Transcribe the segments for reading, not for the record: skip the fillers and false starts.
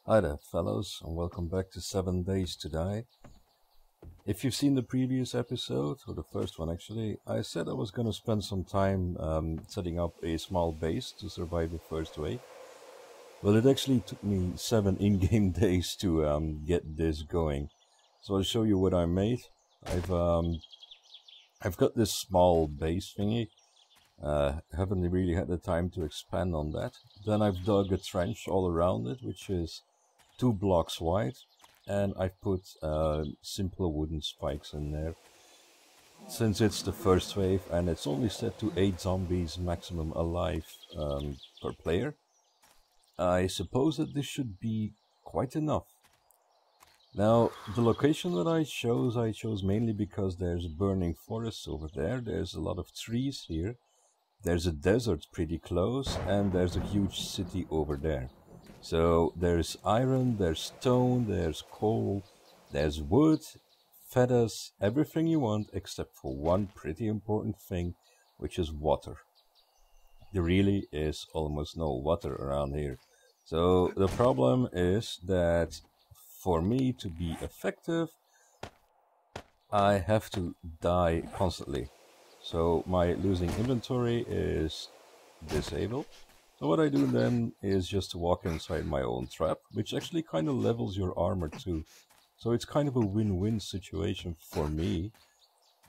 Hi there, fellows, and welcome back to 7 Days to Die. If you've seen the previous episode, or the first one actually, I said I was going to spend some time setting up a small base to survive the first wave. Well, it actually took me 7 in-game days to get this going. So I'll show you what I made. I've got this small base thingy. Haven't really had the time to expand on that. Then I've dug a trench all around it, which is 2 blocks wide, and I've put simple wooden spikes in there. Since it's the first wave and it's only set to 8 zombies maximum alive per player, I suppose that this should be quite enough. Now, the location that I chose mainly because there's burning forests over there, there's a lot of trees here, there's a desert pretty close, and there's a huge city over there. So there's iron, there's stone, there's coal, there's wood, feathers, everything you want except for one pretty important thing, which is water. There really is almost no water around here. So the problem is that for me to be effective, I have to die constantly. So my losing inventory is disabled. So what I do then is just to walk inside my own trap, which actually kind of levels your armor too. So it's kind of a win-win situation for me.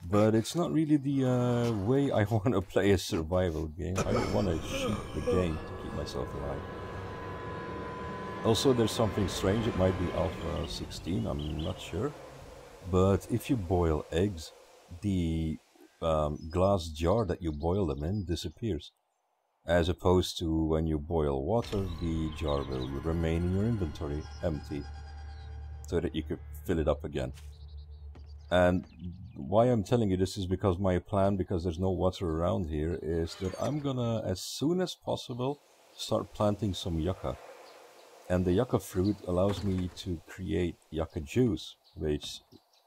But it's not really the way I want to play a survival game. I don't want to cheat the game to keep myself alive. Also, there's something strange. It might be Alpha 16, I'm not sure. But if you boil eggs, the glass jar that you boil them in disappears. As opposed to when you boil water, the jar will remain in your inventory empty, so that you could fill it up again. And why I'm telling you this is because my plan, because there's no water around here, is that I'm gonna, as soon as possible, start planting some yucca. And the yucca fruit allows me to create yucca juice, which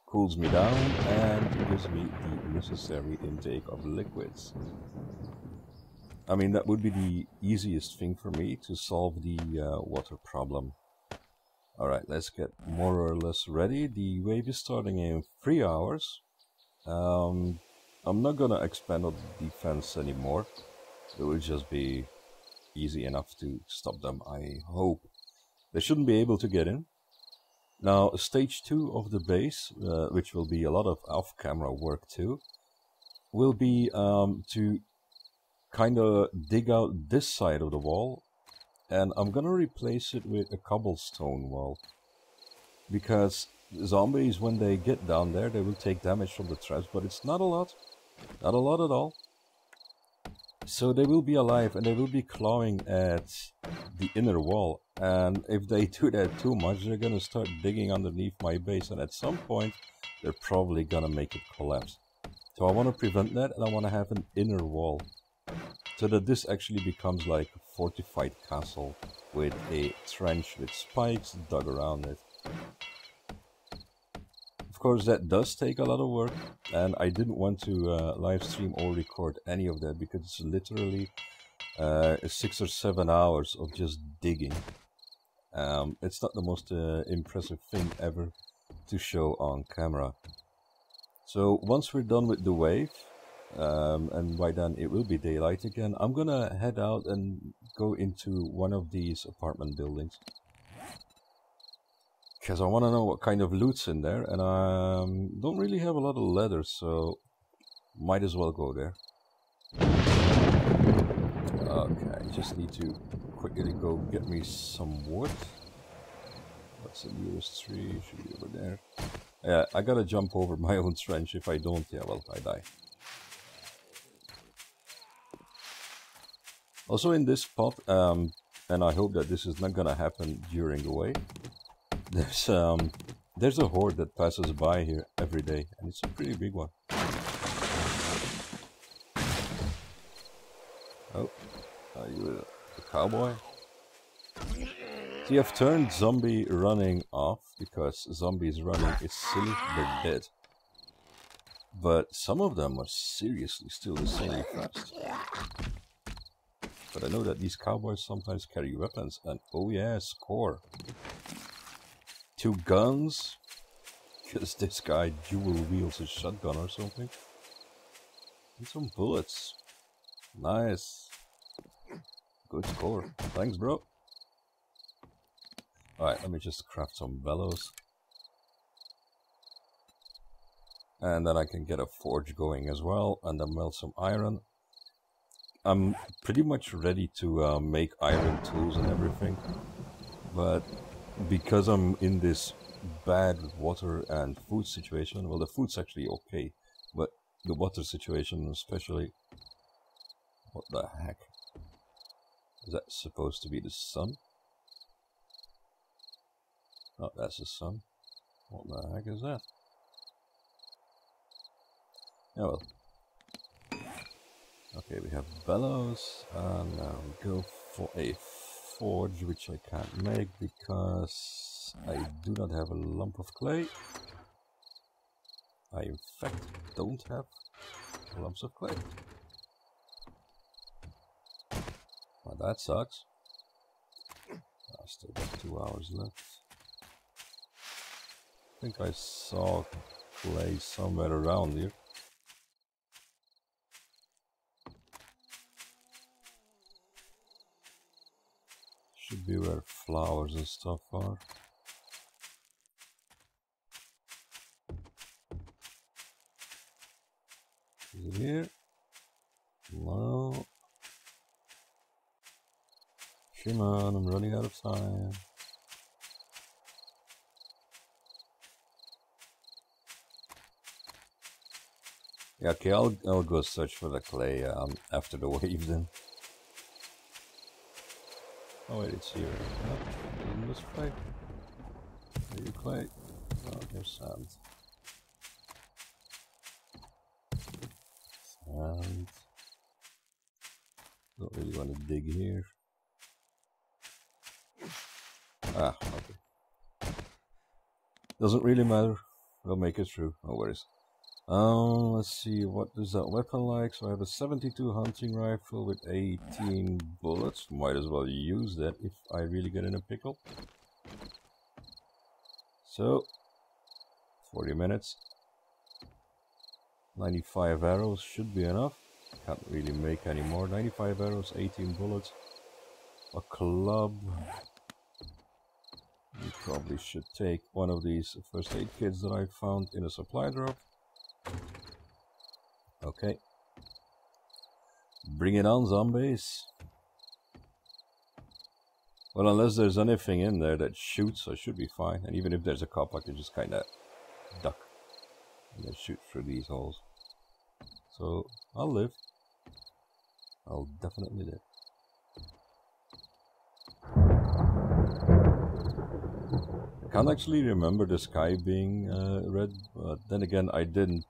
cools me down and gives me the necessary intake of liquids. I mean, that would be the easiest thing for me to solve the water problem. Alright, let's get more or less ready. The wave is starting in 3 hours. I'm not gonna expand on the defense anymore. It will just be easy enough to stop them, I hope. They shouldn't be able to get in. Now, stage 2 of the base, which will be a lot of off-camera work too, will be to kind of dig out this side of the wall, and I'm gonna replace it with a cobblestone wall, because zombies, when they get down there, they will take damage from the traps, but it's not a lot at all. So they will be alive and they will be clawing at the inner wall, and if they do that too much, they're gonna start digging underneath my base, and at some point they're probably gonna make it collapse. So I want to prevent that, and I want to have an inner wall, so that this actually becomes like a fortified castle with a trench with spikes dug around it. Of course, that does take a lot of work, and I didn't want to live stream or record any of that because it's literally 6 or 7 hours of just digging. It's not the most impressive thing ever to show on camera. So once we're done with the wave, and by then it will be daylight again, I'm gonna head out and go into one of these apartment buildings, because I want to know what kind of loot's in there, and I don't really have a lot of leather, so might as well go there. Okay, just need to quickly go get me some wood. What's the nearest tree? Should be over there. Yeah, I gotta jump over my own trench. If I don't, yeah, well, I die. Also in this spot, and I hope that this is not gonna happen during the wave, there's a horde that passes by here every day, and it's a pretty big one. Oh, are you a cowboy? So you have turned zombie running off, because zombies running is silly, they're dead. But some of them are seriously still insanely fast. But I know that these cowboys sometimes carry weapons, and oh yeah, score. 2 guns, because this guy dual wields his shotgun or something. And some bullets. Nice. Good score. Thanks, bro. Alright, let me just craft some bellows. And then I can get a forge going as well, and then melt some iron. I'm pretty much ready to make iron tools and everything. But because I'm in this bad water and food situation, well, the food's actually okay, but the water situation especially... What the heck? Is that supposed to be the sun? Oh, that's the sun. What the heck is that? Oh well. Okay, we have bellows, and now we go for a forge, which I can't make because I do not have a lump of clay. I in fact don't have lumps of clay. Well, that sucks. I still got 2 hours left. I think I saw clay somewhere around here. Should be where flowers and stuff are. Is it here? No. Come on, I'm running out of time. Yeah, okay, I'll go search for the clay after the wave then. Oh wait, it's here. No, isn't this clay? Are you clay? Oh, here's sand. Sand. Don't really want to dig here. Ah, okay. Doesn't really matter. We'll make it through. No worries. Let's see, what is that weapon like? So I have a 72 hunting rifle with 18 bullets. Might as well use that if I really get in a pickle. So, 40 minutes. 95 arrows should be enough. Can't really make any more. 95 arrows, 18 bullets. A club. We probably should take one of these first aid kits that I found in a supply drop. Okay. Bring it on, zombies. Well, unless there's anything in there that shoots, I should be fine. And even if there's a cop, I can just kind of duck and then shoot through these holes. So, I'll live. I'll definitely live. I can't actually remember the sky being red, but then again, I didn't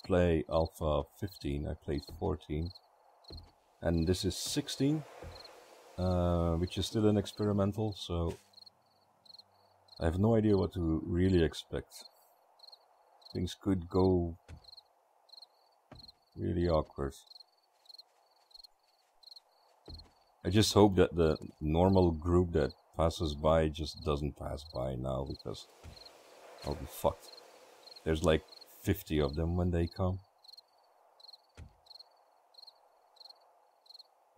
play Alpha 15, I played 14. And this is 16, which is still an experimental, so I have no idea what to really expect. Things could go really awkward. I just hope that the normal group that passes by just doesn't pass by now, because I'll be fucked. There's like 50 of them when they come.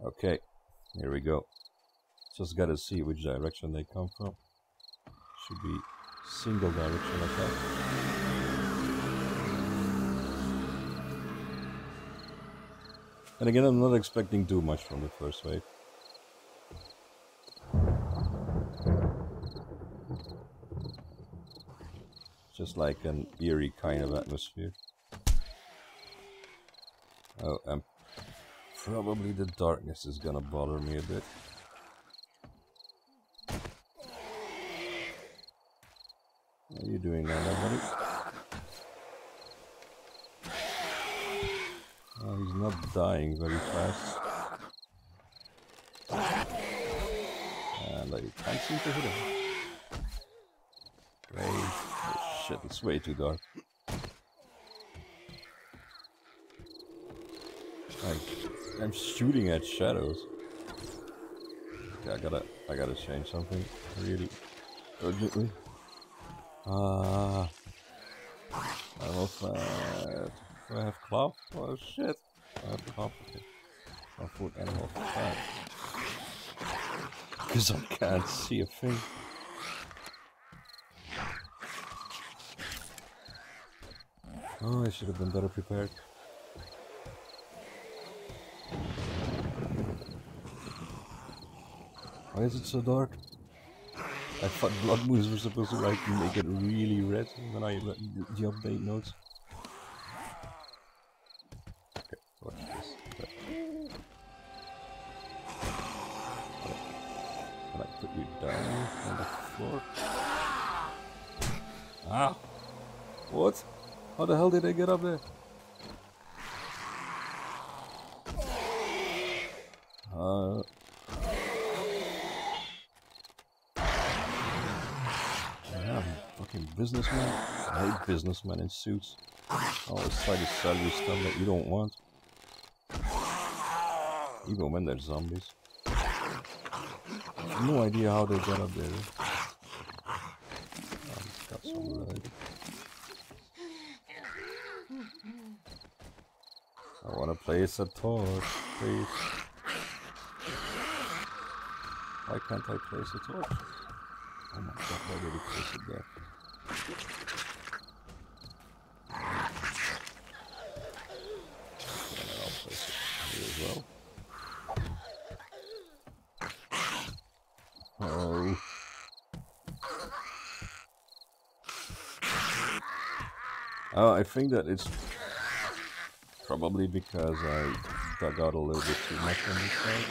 Okay, here we go. Just gotta see which direction they come from. Should be single direction attack. And again, I'm not expecting too much from the first wave. Just like an eerie kind of atmosphere. Oh, and probably the darkness is gonna bother me a bit. What are you doing now, buddy? Oh, he's not dying very fast. And I can't seem to hit him. Great. Oh shit, it's way too dark. I'm shooting at shadows. Okay, I gotta change something really urgently. I don't know if I have club. Oh shit! I have club. Okay. I'll put animal fat. Because I can't see a thing. Oh, I should have been better prepared. Why is it so dark? I thought blood moons were supposed to like make it really red when I read the update notes. Okay, watch this. Okay. Can I put you down on the floor? Ah! What? How the hell did I get up there? Yeah, fucking businessman. I hate businessmen in suits. Always try to sell you stuff that you don't want. Even when they're zombies. I have no idea how they got up there. Got some red. I want to place a torch, please. Why can't I place a torch? Oh my god, why did he place it there? And then I'll place it here as well. Oh. I think that it's probably because I dug out a little bit too much on this side.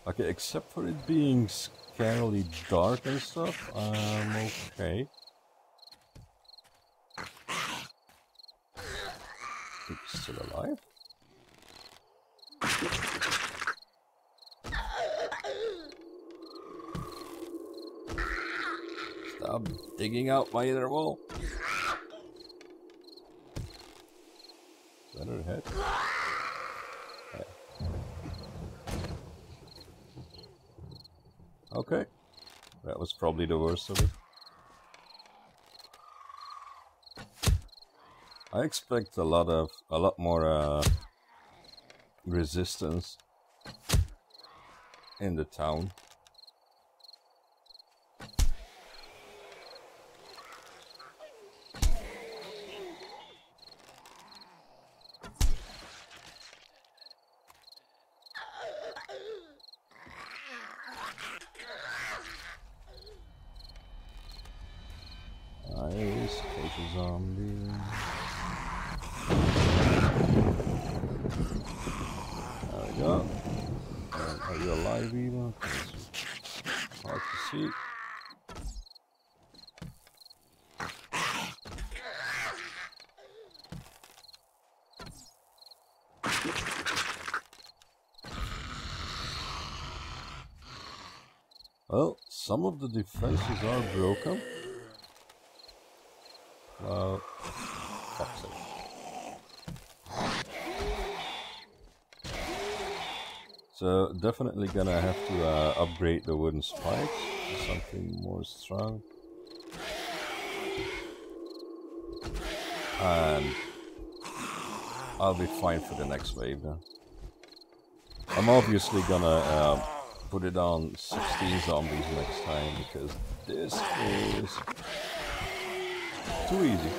Okay, except for it being scarily dark and stuff, I'm okay. It's still alive? Stop digging out my inner wall. Is that her head? Yeah. Okay. That was probably the worst of it. I expect a lot more resistance in the town. Nice, catch a zombie. There we go. Are you alive even? It's hard to see. Well, some of the defenses are broken. Well, fuck's sake. So definitely gonna have to upgrade the wooden spikes to something more strong. And I'll be fine for the next wave then. I'm obviously gonna put it on 16 zombies next time because this is too easy.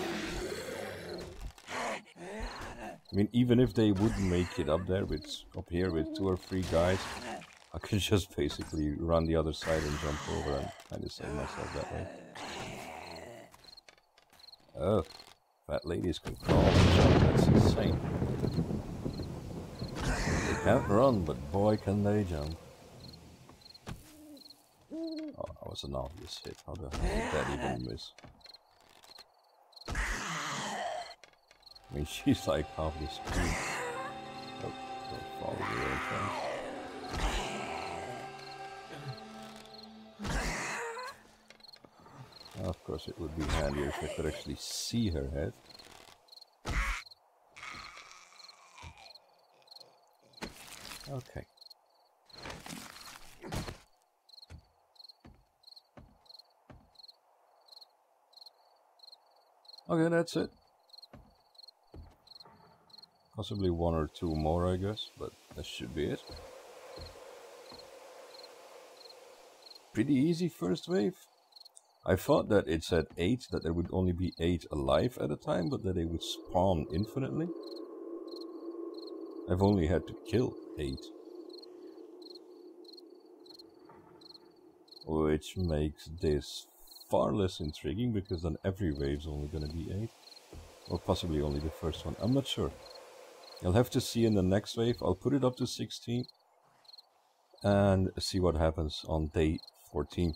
I mean, even if they wouldn't make it up there up here with 2 or 3 guys, I could just basically run the other side and jump over and kind of save myself that way. Oh, fat ladies can crawl and jump, that's insane. They can't run, but boy can they jump. Oh, that was an obvious hit. How the hell did that even miss? I mean, she's like half the speed. Oh, don't follow the own friends. Of course, it would be handier if I could actually see her head. Okay. Okay, that's it. Possibly one or two more, I guess, but that should be it. Pretty easy first wave. I thought that it said 8, that there would only be 8 alive at a time, but that they would spawn infinitely. I've only had to kill 8. Which makes this far less intriguing, because then every wave's only gonna be 8. Or possibly only the first one, I'm not sure. I'll have to see in the next wave. I'll put it up to 16 and see what happens on day 14.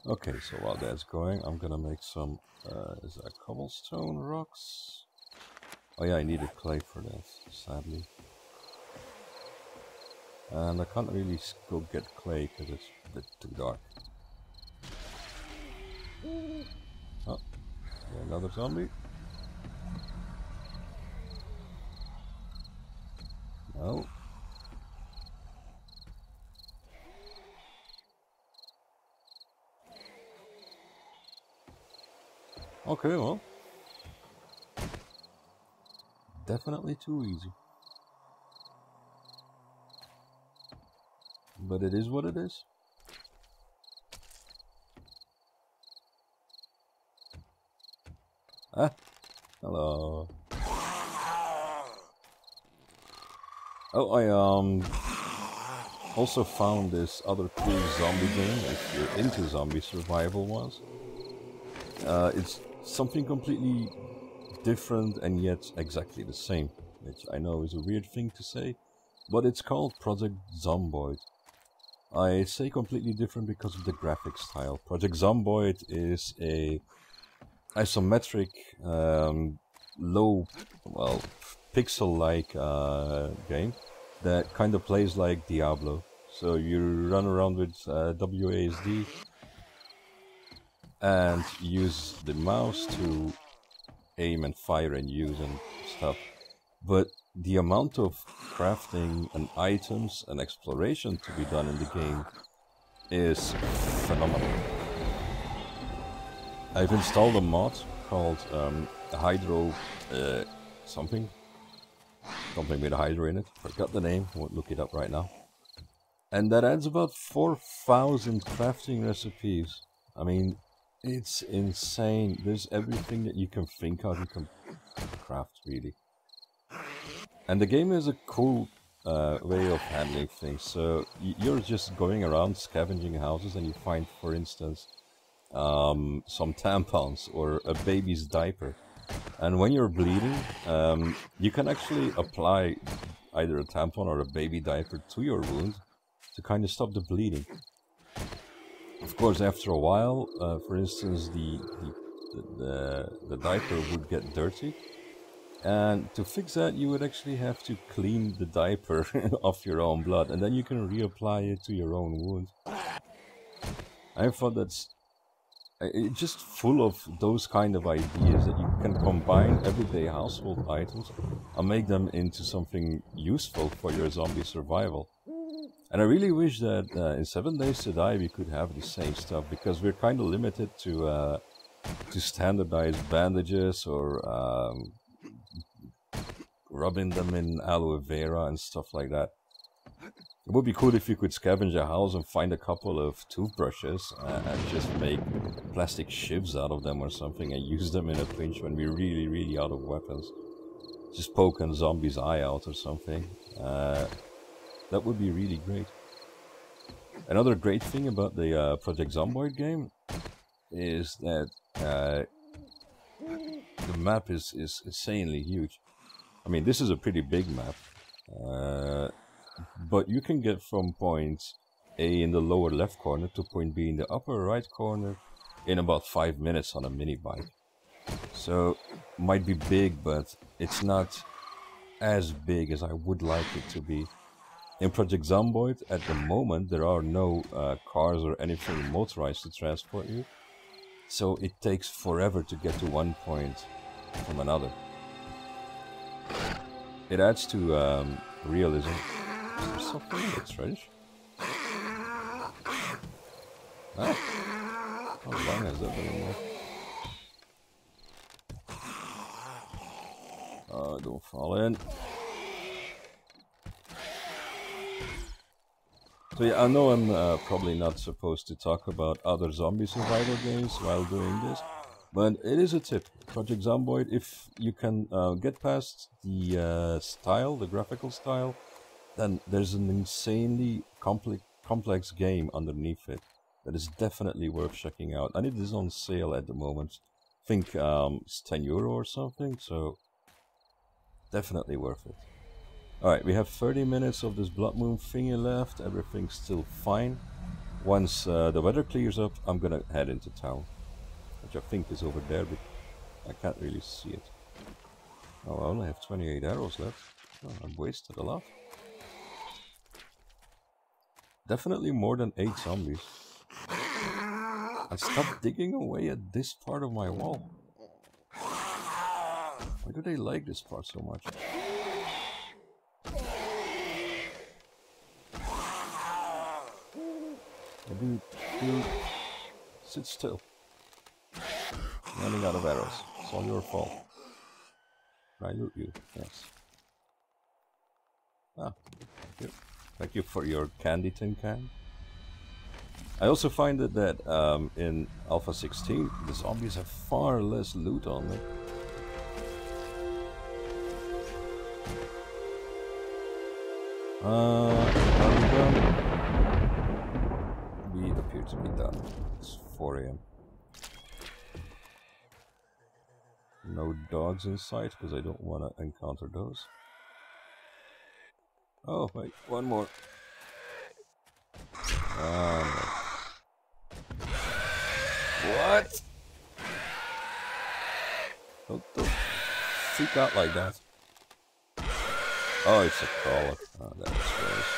Okay, so while that's going, I'm gonna make some, is that cobblestone rocks? Oh yeah, I needed clay for that, sadly. And I can't really go get clay because it's a bit too dark. Oh, another zombie. No. Okay, well. Definitely too easy. But it is what it is. Ah, hello. Oh, I also found this other cool zombie game, if you're into zombie survival ones. It's something completely different and yet exactly the same, which I know is a weird thing to say, but it's called Project Zomboid. I say completely different because of the graphic style. Project Zomboid is a isometric, low, well, pixel-like game that kind of plays like Diablo. So you run around with WASD and use the mouse to aim and fire and use and stuff. But the amount of crafting and items and exploration to be done in the game is phenomenal. I've installed a mod called Hydro something with a Hydro in it. Forgot the name, won't look it up right now. And that adds about 4,000 crafting recipes. I mean, it's insane. There's everything that you can think of, you can craft, really. And the game is a cool way of handling things. So you're just going around scavenging houses and you find, for instance, some tampons or a baby's diaper. And when you're bleeding, you can actually apply either a tampon or a baby diaper to your wound to kind of stop the bleeding. Of course, after a while, for instance, the diaper would get dirty. And to fix that, you would actually have to clean the diaper off your own blood, and then you can reapply it to your own wound. I thought that's just full of those kind of ideas that you can combine everyday household items and make them into something useful for your zombie survival. And I really wish that in 7 Days to Die we could have the same stuff, because we're kind of limited to standardized bandages or rubbing them in aloe vera and stuff like that. It would be cool if you could scavenge a house and find a couple of toothbrushes and just make plastic shivs out of them or something and use them in a pinch when we're really, really out of weapons. Just poke a zombie's eye out or something. That would be really great. Another great thing about the Project Zomboid game is that the map is insanely huge. I mean, this is a pretty big map, but you can get from point A in the lower left corner to point B in the upper right corner in about 5 minutes on a mini bike. So, might be big, but it's not as big as I would like it to be. In Project Zomboid, at the moment, there are no cars or anything motorized to transport you, so it takes forever to get to one point from another. It adds to realism. Is there something that's reddish? Ah, how long has that been anymore? Oh, don't fall in. So yeah, I know I'm probably not supposed to talk about other zombie survival games while doing this, but it is a tip. Project Zomboid, if you can get past the style, the graphical style, then there's an insanely complex game underneath it that is definitely worth checking out. And it is on sale at the moment. I think it's €10 or something, so definitely worth it. Alright, we have 30 minutes of this Blood Moon thingy left. Everything's still fine. Once the weather clears up, I'm gonna head into town. Which I think is over there, but I can't really see it. Oh, I only have 28 arrows left. Oh, I've wasted a lot. Definitely more than 8 zombies. I stopped digging away at this part of my wall. Why do they like this part so much? Dude, sit still. I'm running out of arrows. It's all your fault. I loot you, yes. Ah, thank you. Thank you for your candy tin can. I also find that in Alpha 16, the zombies have far less loot on them. Are we done? We appear to be done. It's 4 AM. No dogs in sight, because I don't want to encounter those. Oh, wait, one more. No. What? Don't freak out like that. Oh, it's a crawler. Oh, that is gross.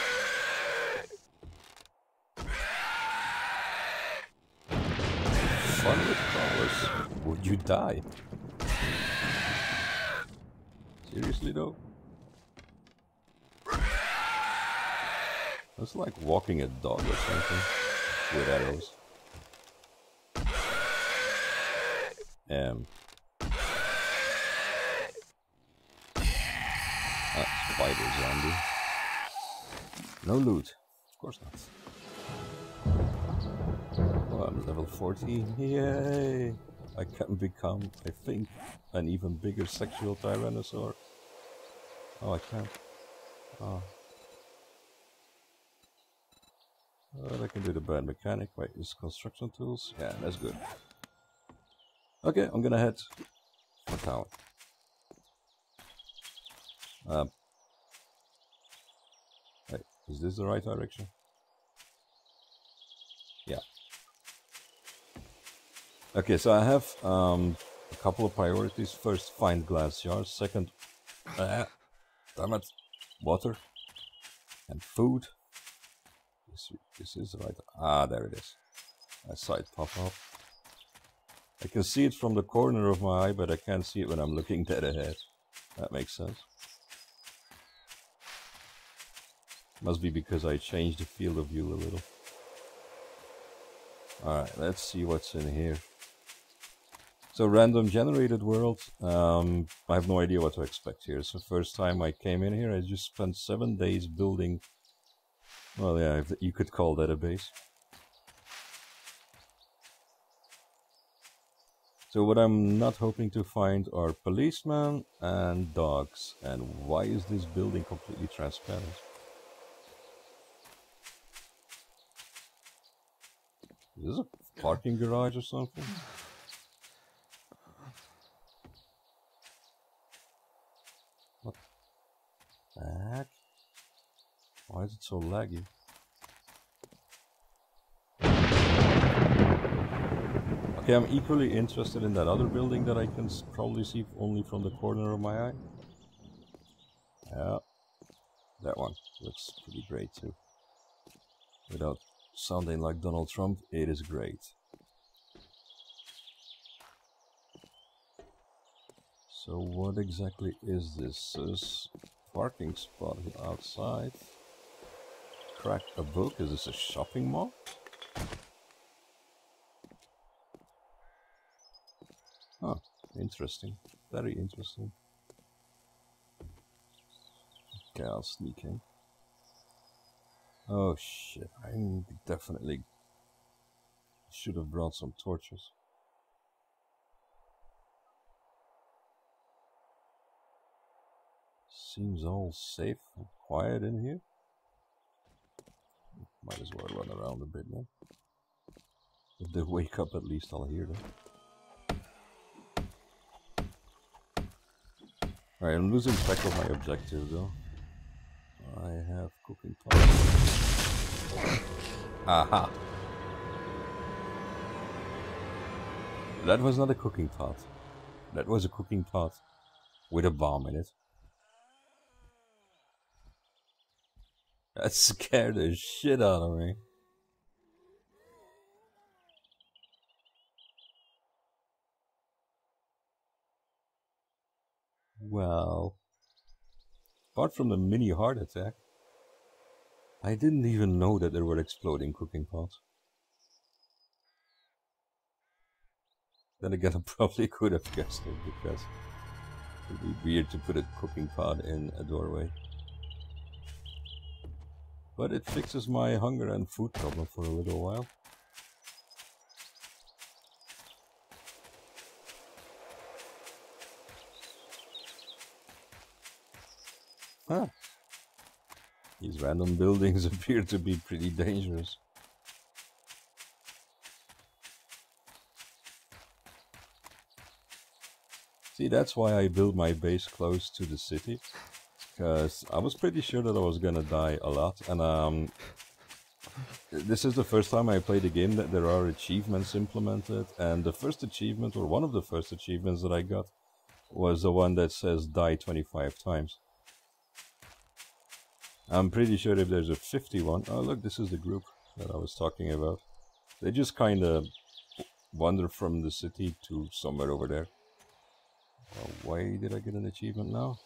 Fun with crawlers. Would you die? Seriously though? It's like walking a dog or something with arrows. Spider zombie. No loot. Of course not. Oh, I'm level 14. Yay! I can become, I think, an even bigger sexual tyrannosaur. Oh, I can't. Oh. Well, I can do the bad mechanic. Wait, use construction tools? Yeah, that's good. Okay, I'm gonna head for town. Wait, is this the right direction? Yeah. Okay, so I have a couple of priorities. First, find glass jars. Second, damn it, water and food. This is the right. Ah, there it is. I saw it pop up. I can see it from the corner of my eye, but I can't see it when I'm looking dead ahead. That makes sense. Must be because I changed the field of view a little. Alright, let's see what's in here. So, random generated world. I have no idea what to expect here. It's the first time I came in here. I just spent 7 days building. Well, yeah, you could call that a base. So what I'm not hoping to find are policemen and dogs. And why is this building completely transparent? Is this a parking garage or something? What the heck? Why is it so laggy? Okay, I'm equally interested in that other building that I can probably see only from the corner of my eye. Yeah, that one looks pretty great too. Without sounding like Donald Trump, it is great. So what exactly is this? This parking spot outside. Crack a book? Is this a shopping mall? Interesting. Very interesting. Okay, I'll sneak in. Oh shit, I definitely should have brought some torches. Seems all safe and quiet in here. Might as well run around a bit now. If they wake up, at least I'll hear them. Alright, I'm losing track of my objective though. I have cooking pot. Aha! That was not a cooking pot. That was a cooking pot with a bomb in it. That scared the shit out of me. Well, apart from the mini heart attack, I didn't even know that there were exploding cooking pots. Then again, I probably could have guessed it because it'd be weird to put a cooking pot in a doorway. But it fixes my hunger and food problem for a little while. Huh. These random buildings appear to be pretty dangerous. See, that's why I built my base close to the city. Because I was pretty sure that I was gonna die a lot. And this is the first time I played a game that there are achievements implemented. And the first achievement, or one of the first achievements that I got, was the one that says die 25 times. I'm pretty sure if there's a 51... Oh look, this is the group that I was talking about. They just kind of wander from the city to somewhere over there. Why did I get an achievement now?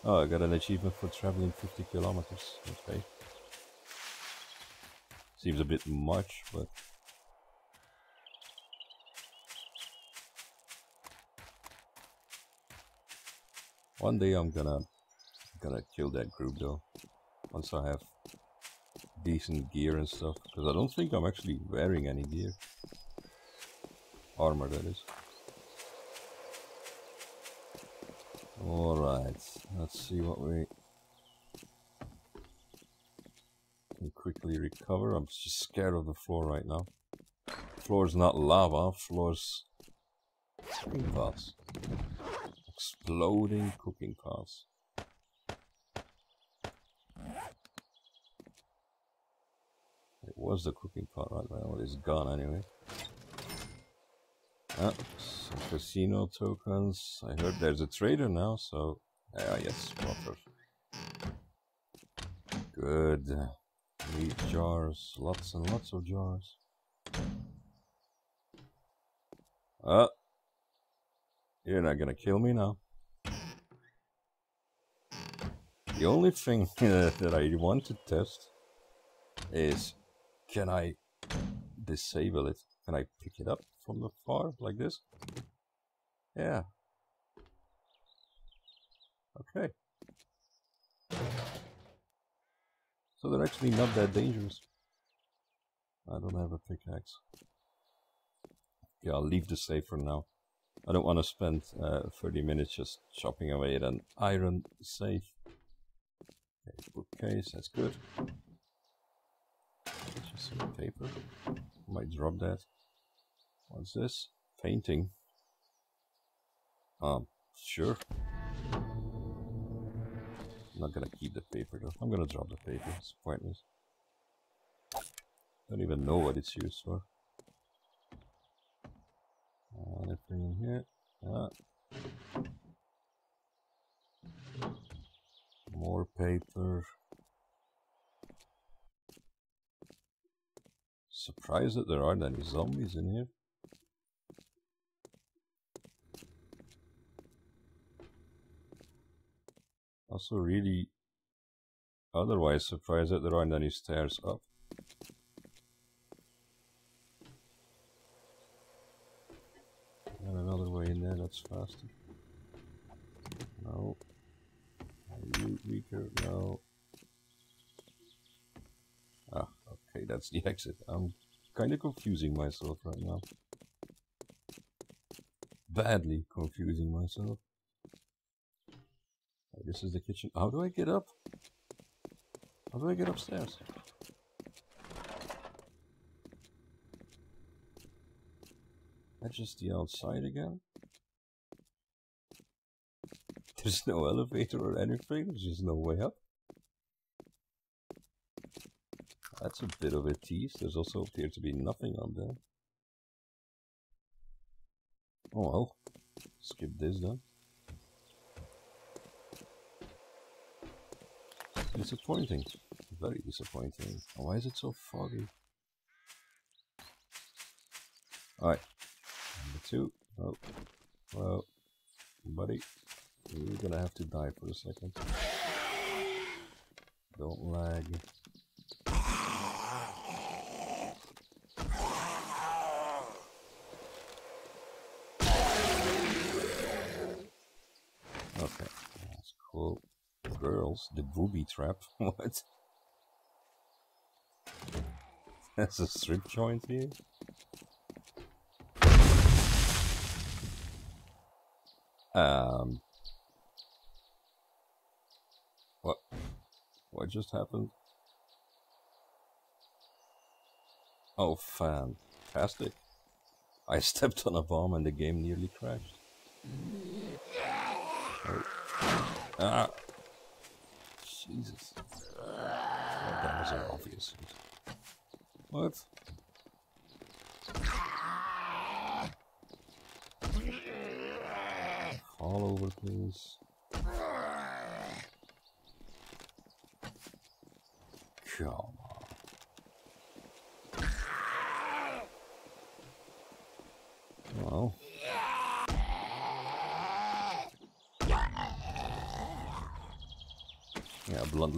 Oh, I got an achievement for traveling 50 kilometers. Okay. Seems a bit much, but... One day I'm gonna kill that group though. Once I have decent gear and stuff. Because I don't think I'm actually wearing any gear. Armor, that is. Alright, let's see what we can quickly recover. I'm just scared of the floor right now. Floor's not lava, floor's cooking pots. Exploding cooking pots. It was the cooking pot right now, it's gone anyway. Ah, some casino tokens. I heard there's a trader now, so... yes, water. Good. Meat jars, lots and lots of jars. You're not gonna kill me now. The only thing that I want to test is, can I disable it? Can I pick it up from the far, like this? Yeah. Okay. So they're actually not that dangerous. I don't have a pickaxe. Yeah, I'll leave the safe for now. I don't want to spend 30 minutes just chopping away at an iron safe. Okay, bookcase, that's good. Just some paper. Might drop that. What's this? Painting. Sure. I'm not gonna keep the paper though. I'm gonna drop the paper. It's pointless. Don't even know what it's used for. Anything in here? More paper. Surprised that there aren't any zombies in here. Also really otherwise surprised that there aren't any stairs up. And another other way in there, that's faster. No. Are you weaker? No. Ah, okay, that's the exit. I'm kind of confusing myself right now. Badly confusing myself. Okay, this is the kitchen. How do I get up? How do I get upstairs? That's just the outside again? There's no elevator or anything, there's just no way up. That's a bit of a tease. There's also appeared to be nothing up there. Oh well. Skip this then. Disappointing. Very disappointing. Why is it so foggy? Alright. Number 2. Oh. Well, buddy. You're gonna have to die for a second. Don't lag. Okay, that's cool. Girls, the booby trap. What? That's a strip joint here? What just happened? Oh, fantastic. I stepped on a bomb and the game nearly crashed. Oh. Ah! Jesus. Oh, that was an obvious. What? Fall over, please. Come on. Well. Yeah, blunt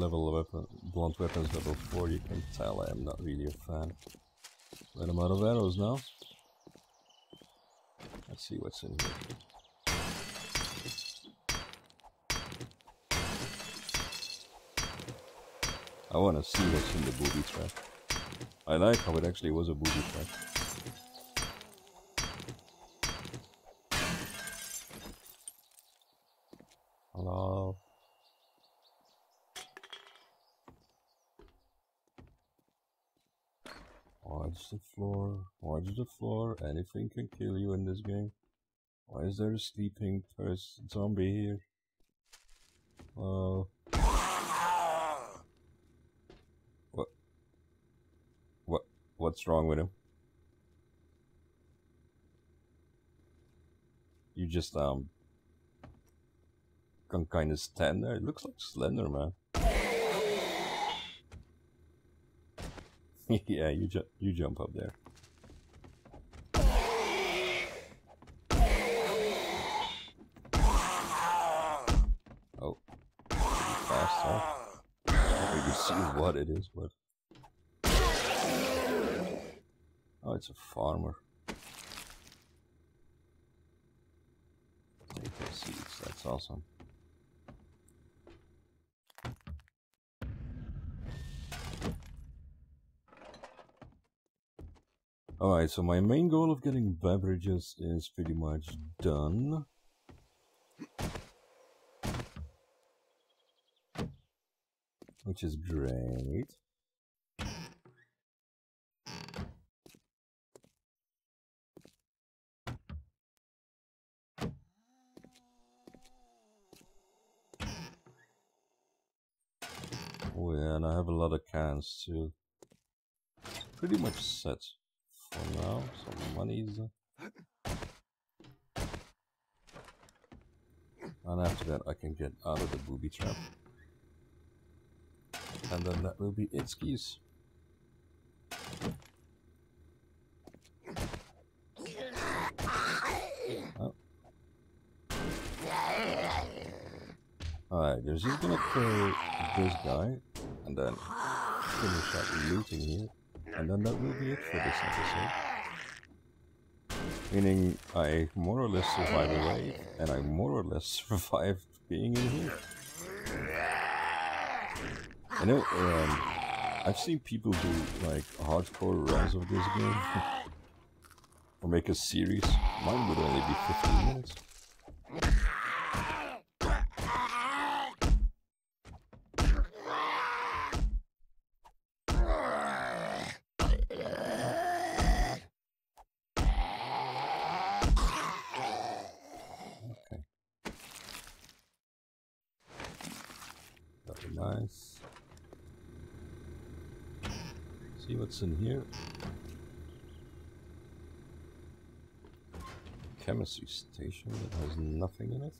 weapons level 4, you can tell I am not really a fan. But I'm out of arrows now. Let's see what's in here. I want to see what's in the booby trap. I like how it actually was a booby trap. Hello? Watch the floor, anything can kill you in this game. Why is there a sleeping zombie here? What's wrong with him? You just can kind of stand there. It looks like Slender Man. Yeah, you jump up there. Oh, pretty fast, huh? I don't really see what it is, but oh, it's a farmer. Maple seeds, that's awesome. Alright, so my main goal of getting beverages is pretty much done. Which is great. Oh yeah, and I have a lot of cans too. Pretty much set for now. Some monies. And after that I can get out of the booby trap. And then that will be it, skis. Oh. Alright, there's just gonna kill this guy and then finish up looting here. And then that will be it for this episode. Meaning I more or less survived the wave, and I more or less survived being in here. I know, I've seen people do like hardcore runs of this game, or make a series. Mine would only be 15 minutes. Nice. See what's in here. Chemistry station that has nothing in it.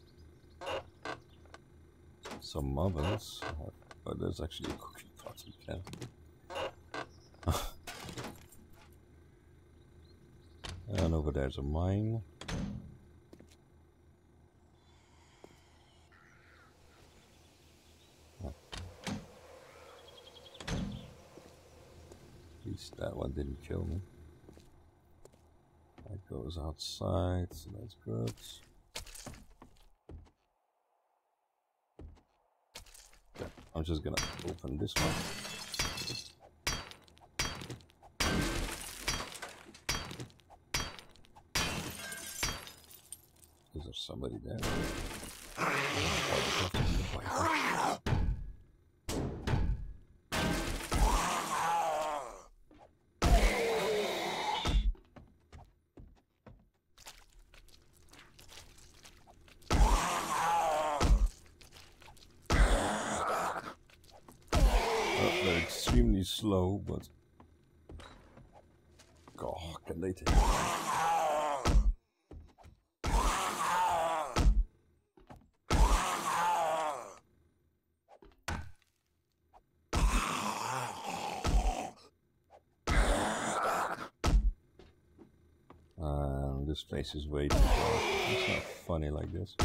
Some ovens. Oh, there's actually a cooking pot you can. And over there's a mine. At least that one didn't kill me. That goes outside, so that's good. Okay, I'm just gonna open this one. Is there somebody there? They're extremely slow, but God, can they take it? This place is way too dark. It's not funny like this.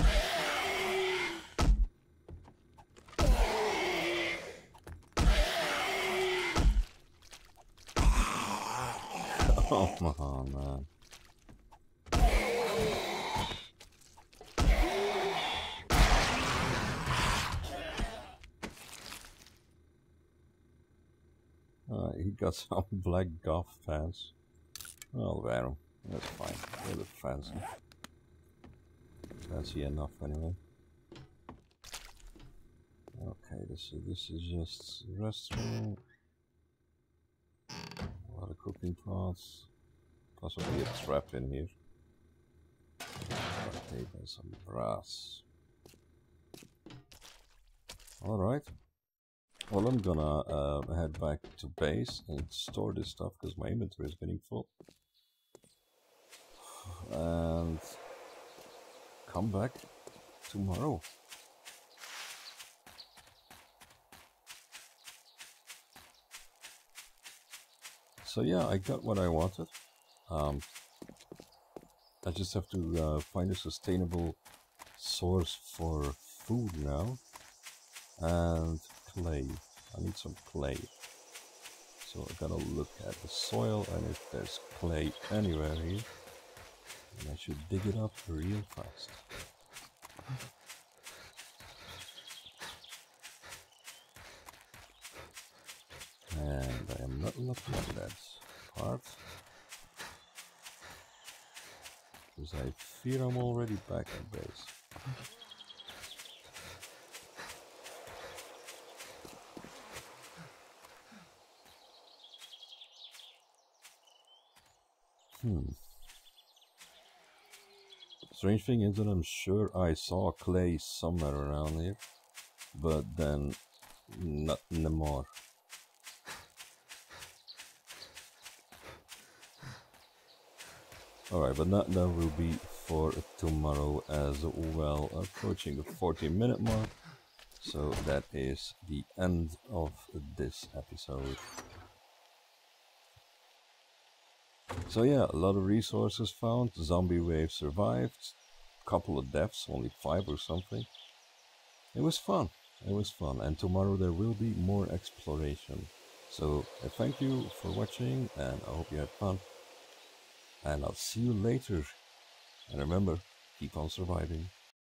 Come on, man. He got some black golf pants. Well, well, that's fine. They look fancy. Fancy enough, anyway. Okay, this is just a restaurant. A lot of cooking pots. Possibly a trap in here. Tape and some brass. Alright. Well, I'm gonna head back to base and store this stuff because my inventory is getting full. And come back tomorrow. So yeah, I got what I wanted. I just have to find a sustainable source for food now. And clay. I need some clay. So I gotta look at the soil, and if there's clay anywhere here, then I should dig it up real fast. And I am not looking at that part, because I fear I'm already back at base. Strange thing is that I'm sure I saw clay somewhere around here, but then not anymore. Alright, but that will be for tomorrow as well, approaching the 40-minute mark. So that is the end of this episode. So yeah, a lot of resources found, zombie wave survived, couple of deaths, only 5 or something. It was fun, and tomorrow there will be more exploration. So thank you for watching, and I hope you had fun, and I'll see you later And remember, keep on surviving.